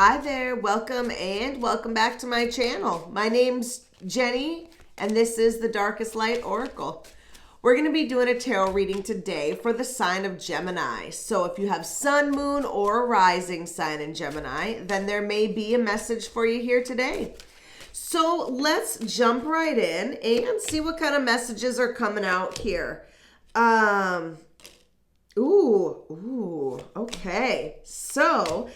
Hi there, welcome and welcome back to my channel. My name's Jenny and this is the Darkest Light Oracle. We're going to be doing a tarot reading today for the sign of Gemini. So if you have sun, moon, or rising sign in Gemini, then there may be a message for you here today. So let's jump right in and see what kind of messages are coming out here. Okay. So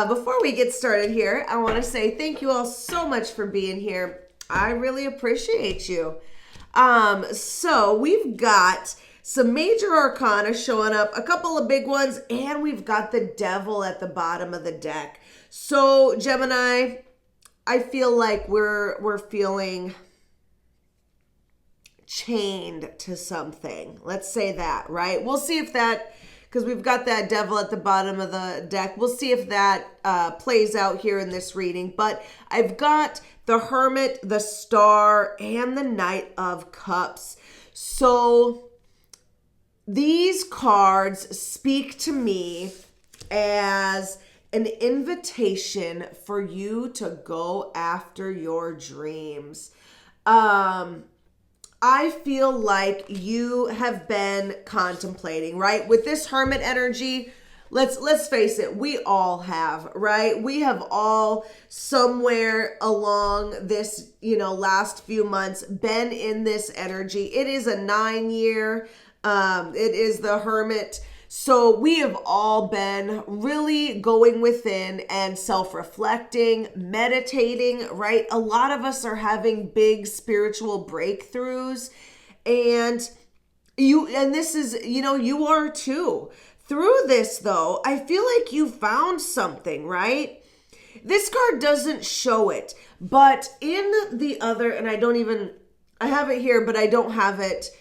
before we get started here, I want to say thank you all so much for being here. I really appreciate you. So we've got some major arcana showing up, a couple of big ones, and we've got the devil at the bottom of the deck. So Gemini, I feel like we're feeling chained to something. Let's say that, right? We'll see if that, because we've got that devil at the bottom of the deck. We'll see if that plays out here in this reading. But I've got the Hermit, the Star, and the Knight of Cups. So these cards speak to me as an invitation for you to go after your dreams. I feel like you have been contemplating, right? With this Hermit energy, let's face it, we all have, right? We have all somewhere along this, last few months been in this energy. It is a 9-year, it is the Hermit. So we have all been really going within and self-reflecting, meditating, right? A lot of us are having big spiritual breakthroughs, and this is, you are too. Through this though, I feel like you found something, right? This card doesn't show it, but in the other, and I have it here, but I don't have it,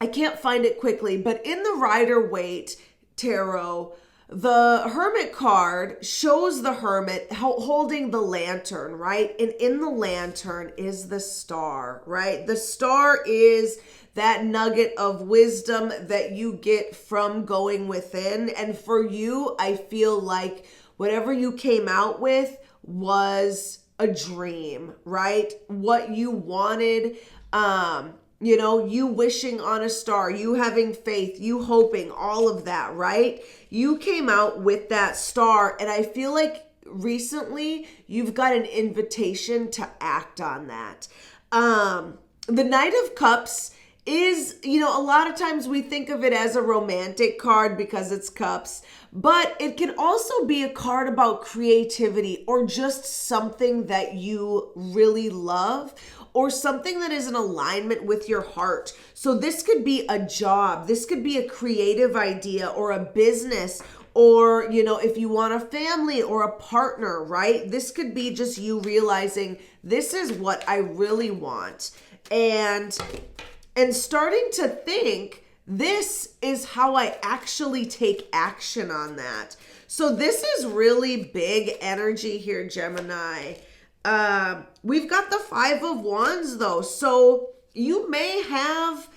I can't find it quickly, but in the Rider-Waite Tarot, the Hermit card shows the Hermit holding the lantern, right? And in the lantern is the Star, right? The Star is that nugget of wisdom that you get from going within. And for you, I feel like whatever you came out with was a dream, right? What you wanted, you wishing on a star, you having faith, you hoping, all of that, right? You came out with that star, and I feel like recently you've got an invitation to act on that. The Knight of Cups is, a lot of times we think of it as a romantic card because it's cups, but it can also be a card about creativity or just something that you really love, or something that is in alignment with your heart. So this could be a job, this could be a creative idea or a business, or, if you want a family or a partner, right? This could be just you realizing this is what I really want. And starting to think, this is how I actually take action on that. So this is really big energy here, Gemini. We've got the Five of Wands though. So you may have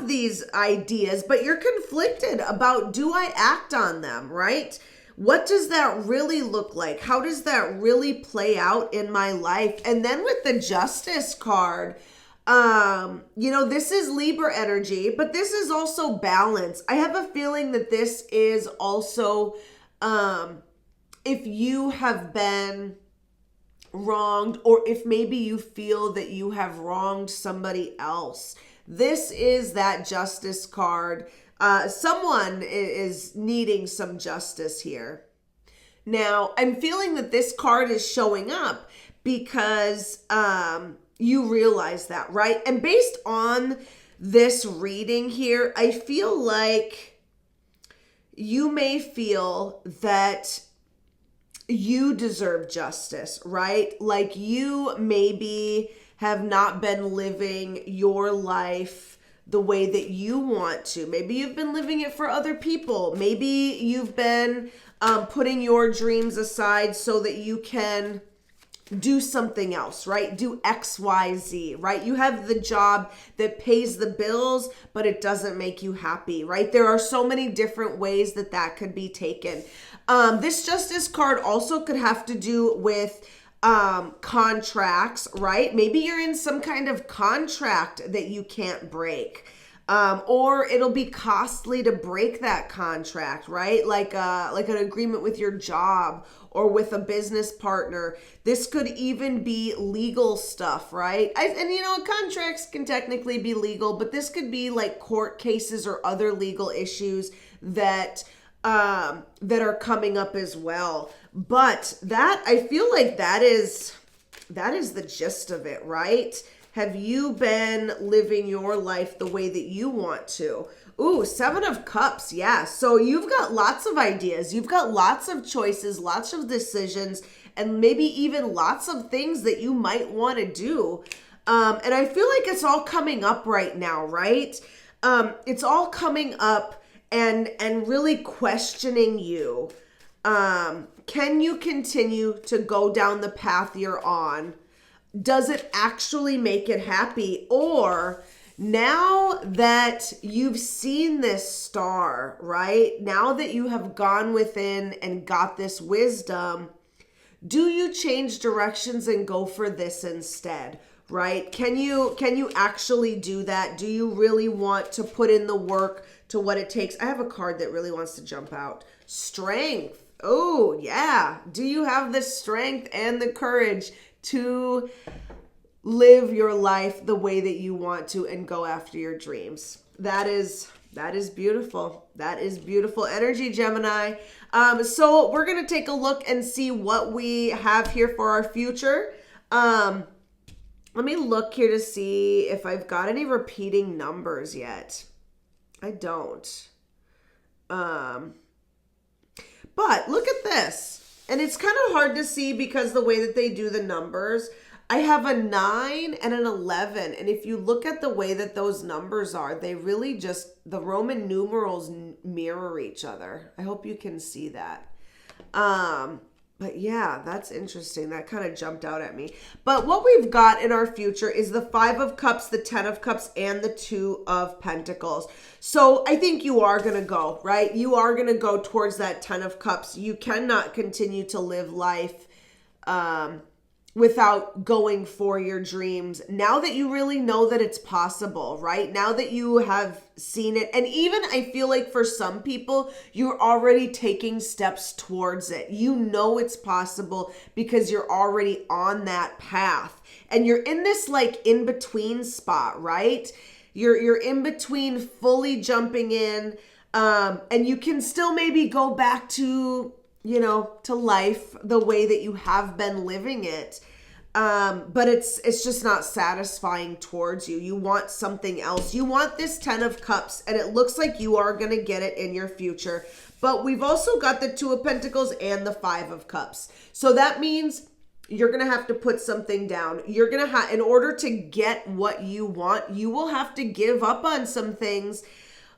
these ideas, but you're conflicted about, do I act on them, right? What does that really look like? How does that really play out in my life? And then with the Justice card, this is Libra energy, but this is also balance. I have a feeling that this is also, if you have been wronged, or if maybe you feel that you have wronged somebody else. This is that Justice card. Someone is needing some justice here. Now, I'm feeling that this card is showing up because you realize that, right? And based on this reading here, I feel like you may feel that you deserve justice, right? Like you maybe have not been living your life the way that you want to. Maybe you've been living it for other people. Maybe you've been putting your dreams aside so that you can do something else, right? Do X, Y, Z, right? You have the job that pays the bills, but it doesn't make you happy, right? There are so many different ways that that could be taken. This Justice card also could have to do with contracts, right? Maybe you're in some kind of contract that you can't break. Or it'll be costly to break that contract, right? Like an agreement with your job or with a business partner. This could even be legal stuff, right? And contracts can technically be legal, but this could be like court cases or other legal issues that are coming up as well. But I feel like that is the gist of it, right? Have you been living your life the way that you want to? Ooh, 7 of Cups. Yeah. So you've got lots of ideas. You've got lots of choices, lots of decisions, and maybe even lots of things that you might want to do. And I feel like it's all coming up right now, right? It's all coming up and really questioning you. Can you continue to go down the path you're on? Does it actually make it happy? Or now that you've seen this star, right? Now that you have gone within and got this wisdom, do you change directions and go for this instead, right? Can you actually do that? Do you really want to put in the work to what it takes? I have a card that really wants to jump out. Strength. Oh, yeah. Do you have the strength and the courage to live your life the way that you want to and go after your dreams? That is beautiful. That is beautiful energy, Gemini. So we're going to take a look and see what we have here for our future. Let me look here to see if I've got any repeating numbers yet. I don't. But look at this. And it's kind of hard to see because the way that they do the numbers, I have a 9 and an 11. And if you look at the way that those numbers are, they really just, the Roman numerals mirror each other. I hope you can see that. But yeah, that's interesting. That kind of jumped out at me. But what we've got in our future is the 5 of Cups, the 10 of Cups, and the 2 of Pentacles. So I think you are going to go, right? You are going to go towards that 10 of Cups. You cannot continue to live life without going for your dreams. Now that you really know that it's possible, right? Now that you have seen it. And even I feel like for some people, you're already taking steps towards it. You know it's possible because you're already on that path. And you're in this like in-between spot, right? You're in between fully jumping in. And you can still maybe go back to to life the way that you have been living it. But it's just not satisfying towards you. You want something else. You want this 10 of Cups, and it looks like you are going to get it in your future. But we've also got the 2 of Pentacles and the 5 of Cups. So that means you're going to have to put something down. You're going to have, in order to get what you want, you will have to give up on some things.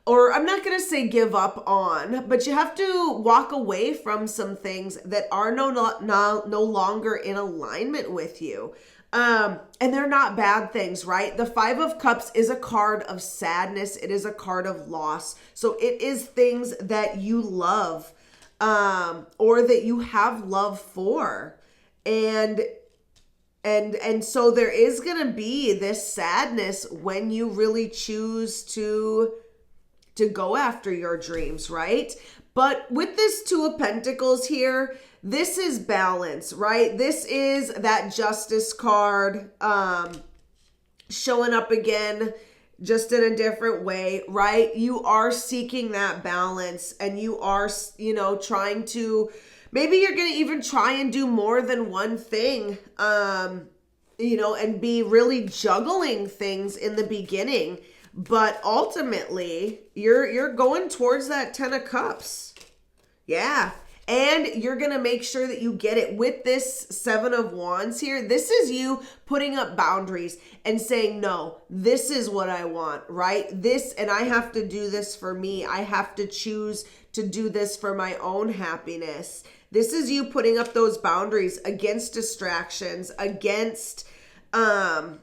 Or I'm not going to say give up on, but you have to walk away from some things that are no longer in alignment with you. And they're not bad things, right? The 5 of Cups is a card of sadness. It is a card of loss. So it is things that you love, or that you have love for. And so there is going to be this sadness when you really choose to go after your dreams, right? But with this 2 of Pentacles here, this is balance, right? This is that Justice card showing up again, just in a different way, right? You are seeking that balance, and you are, trying to, maybe you're going to even try and do more than one thing, and be really juggling things in the beginning. But ultimately, you're going towards that 10 of Cups. Yeah. And you're going to make sure that you get it with this 7 of Wands here. This is you putting up boundaries and saying, no, this is what I want, right? And I have to do this for me. I have to choose to do this for my own happiness. This is you putting up those boundaries against distractions, against, I'm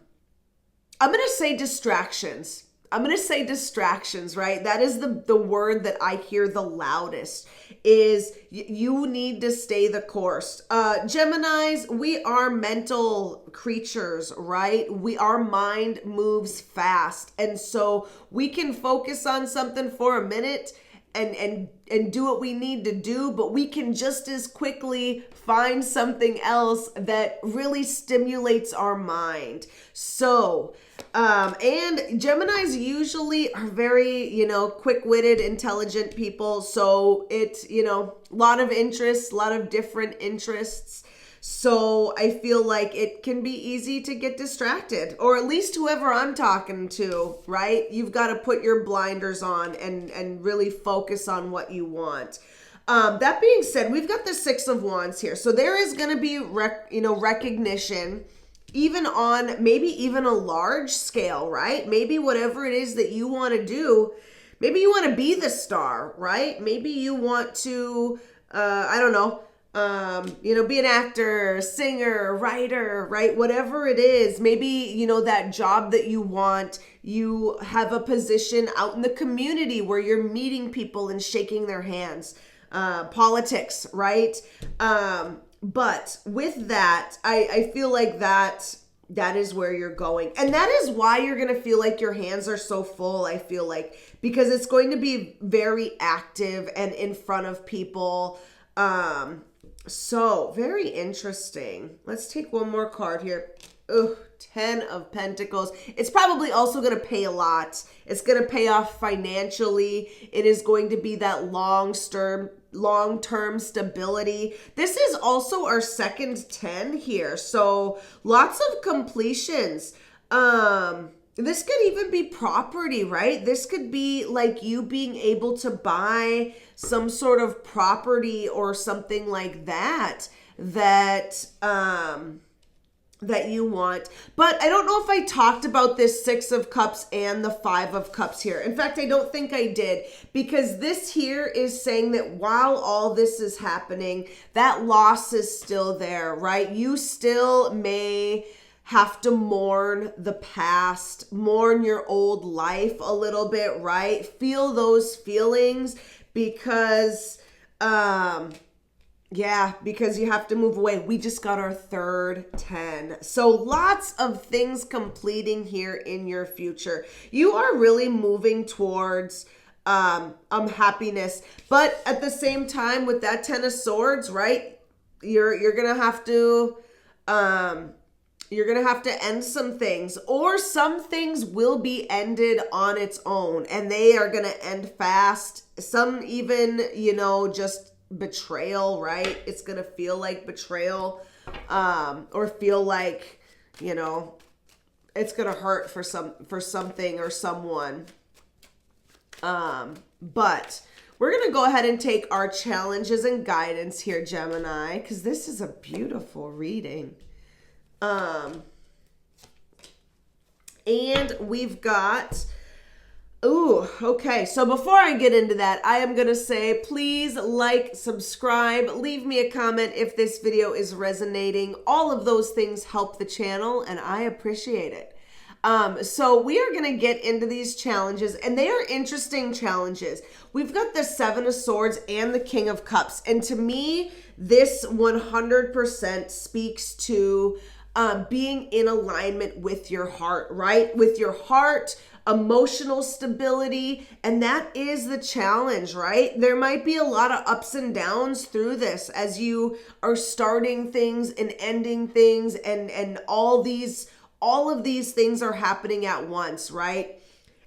going to say distractions. Right? That is the word that I hear the loudest, is you need to stay the course. Geminis, we are mental creatures, right? Our mind moves fast. And so we can focus on something for a minute and do what we need to do, but we can just as quickly find something else that really stimulates our mind. So, and Geminis usually are very, quick-witted, intelligent people. So it's, a lot of interests, a lot of different interests. So I feel like it can be easy to get distracted, or at least whoever I'm talking to, right? You've got to put your blinders on and really focus on what you want. That being said, we've got the Six of Wands here. So there is going to be, recognition, even on maybe even a large scale, right? Maybe whatever it is that you want to do, maybe you want to be the star, right? Maybe you want to, I don't know, be an actor, singer, writer, right? Whatever it is, maybe, that job that you want, you have a position out in the community where you're meeting people and shaking their hands, politics, right? But with that, I feel like that is where you're going. And that is why you're going to feel like your hands are so full, I feel like, because it's going to be very active and in front of people. So very interesting. Let's take one more card here. Ugh, 10 of Pentacles. It's probably also going to pay a lot. It's going to pay off financially. It is going to be that long-term stability. This is also our second 10 here. So lots of completions. This could even be property, right? This could be like you being able to buy some sort of property or something like that you want. But I don't know if I talked about this Six of Cups and the Five of Cups here. In fact, I don't think I did, because this here is saying that while all this is happening, that loss is still there, right? You still may have to mourn the past, mourn your old life a little bit, right? Feel those feelings because, because you have to move away. We just got our third 10. So lots of things completing here in your future. You are really moving towards happiness, but at the same time with that 10 of Swords, right? You're going to have to end some things, or some things will be ended on its own, and they are going to end fast. Some even, just betrayal, right? It's going to feel like betrayal, or feel like, it's going to hurt for something or someone. But we're going to go ahead and take our challenges and guidance here, Gemini, because this is a beautiful reading. And we've got, okay. So before I get into that, I am going to say, please like, subscribe, leave me a comment if this video is resonating. All of those things help the channel, and I appreciate it. So we are going to get into these challenges, and they are interesting challenges. We've got the Seven of Swords and the King of Cups. And to me, this 100% speaks to being in alignment with your heart, right? With your heart, emotional stability, and that is the challenge, right? There might be a lot of ups and downs through this as you are starting things and ending things, and all of these things are happening at once, right?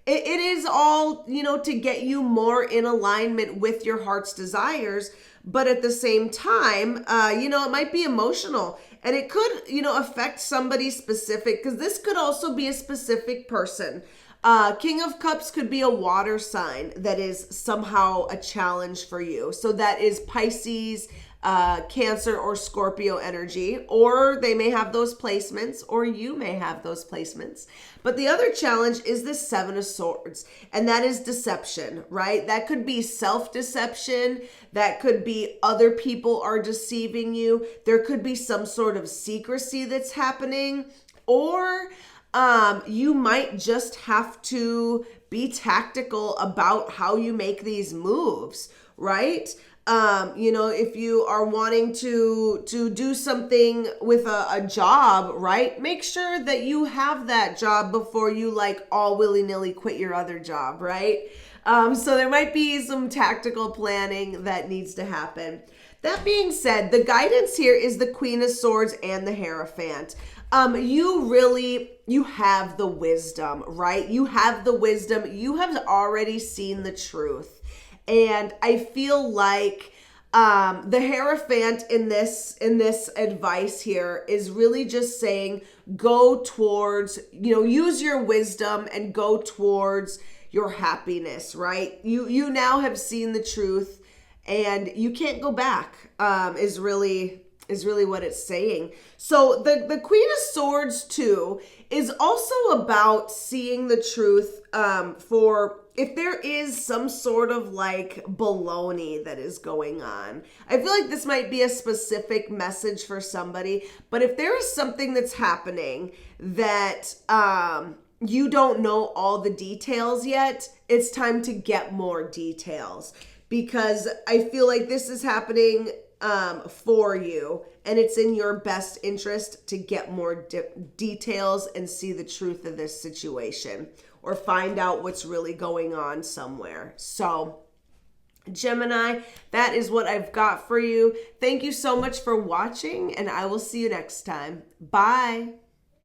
It is all, to get you more in alignment with your heart's desires, but at the same time, it might be emotional, and it could, affect somebody specific, because this could also be a specific person. King of Cups could be a water sign that is somehow a challenge for you. So that is Pisces, Cancer, or Scorpio energy, or they may have those placements, or you may have those placements. But the other challenge is the Seven of Swords, and that is deception, right? That could be self-deception. That could be other people are deceiving you. There could be some sort of secrecy that's happening, or you might just have to be tactical about how you make these moves, right? If you are wanting to do something with a job, right? Make sure that you have that job before you like all willy-nilly quit your other job, right? So there might be some tactical planning that needs to happen. That being said, the guidance here is the Queen of Swords and the Hierophant. You have the wisdom, right? You have the wisdom. You have already seen the truth. And I feel like the Hierophant in this advice here is really just saying, go towards, use your wisdom and go towards your happiness, right? You now have seen the truth and you can't go back, is really what it's saying. So the Queen of Swords too is also about seeing the truth for if there is some sort of like baloney that is going on. I feel like this might be a specific message for somebody, but if there is something that's happening that you don't know all the details yet, it's time to get more details, because I feel like this is happening for you, and it's in your best interest to get more details and see the truth of this situation, or find out what's really going on somewhere. So Gemini, that is what I've got for you. Thank you so much for watching, and I will see you next time. Bye.